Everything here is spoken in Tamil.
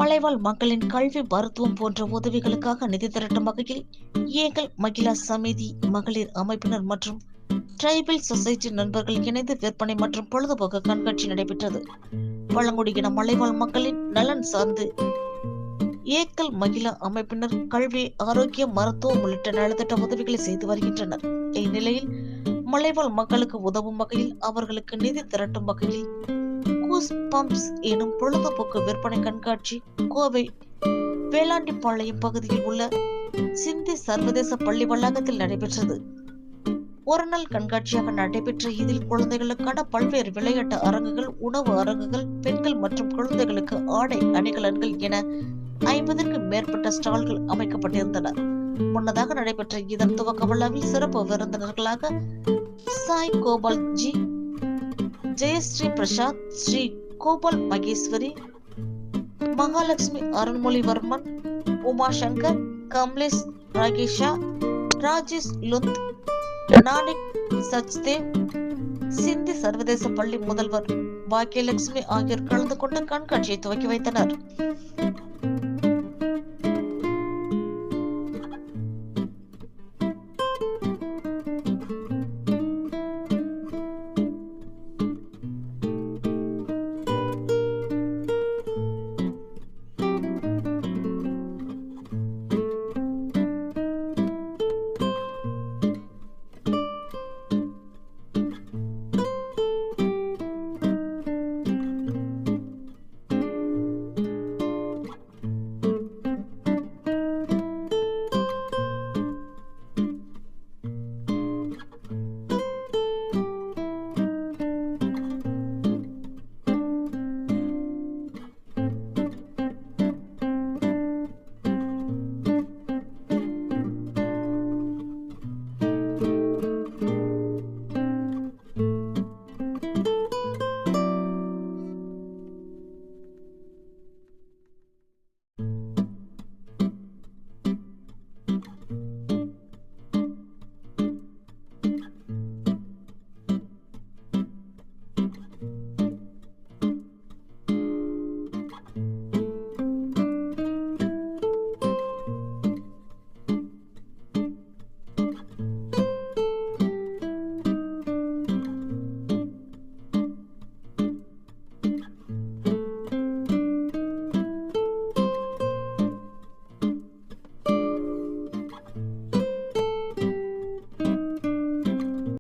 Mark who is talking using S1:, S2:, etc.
S1: மலைவாழ் மக்களின் கல்வி, மருத்துவம் போன்ற உதவிகளுக்காக நிதி திரட்டும் வகையில் ஏகல் மகிழா சமிதி, மகளிர் அமைப்பினர் மற்றும் டிரைபல் சொசைட்டி நண்பர்கள் இணைந்து விற்பனை மற்றும் பொழுதுபோக்கு கண்காட்சி நடைபெற்றது. பழங்குடியின மலைவாழ் மக்களின் நலன் சார்ந்து ஏக்கல் மகிழா அமைப்பினர் கல்வி, ஆரோக்கியம், மருத்துவம் உள்ளிட்ட நலத்திட்ட உதவிகளை செய்து வருகின்றனர். இந்நிலையில் மலைவாழ் மக்களுக்கு உதவும் வகையில் அவர்களுக்கு நிதி திரட்டும் வகையில் கூஸ் பம்ப்ஸ் எனும் பொழுதுபோக்கு விற்பனை கண்காட்சி கோவை வேளாண்டிப்பாளையம் பகுதியில் உள்ள சிந்தி சர்வதேச பள்ளி வளாகத்தில் நடைபெற்றது. ஒரு நாள் கண்காட்சியாக நடைபெற்ற இதில் குழந்தைகளுக்கான பல்வேறு விளையாட்டு அரங்குகள், உணவு அரங்குகள், பெண்கள் மற்றும் குழந்தைகளுக்கு ஆடை அணிகலன்கள் என 50க்கும் மேற்பட்ட ஸ்டால்கள் அமைக்கப்பட்டிருந்தன. முன்னதாக நடைபெற்ற இதன் துவக்க விழாவில் சிறப்பு விருந்தினர்களாக சாய் கோபால் ஜி, ஜெயஸ்ரீ பிரசாத், ஸ்ரீ கோபால் மகேஸ்வரி, மகாலட்சுமி அருண்மொழிவர்மன், உமாசங்கர், கமலேஷ் ராகேஷா, ராஜேஷ் லுந்த், நானிக் சச்தேவ், சிந்தி சர்வதேச பள்ளி முதல்வர் பாக்கியலட்சுமி ஆகியோர் கலந்து கொண்டு கண்காட்சியை துவக்கி வைத்தனர்.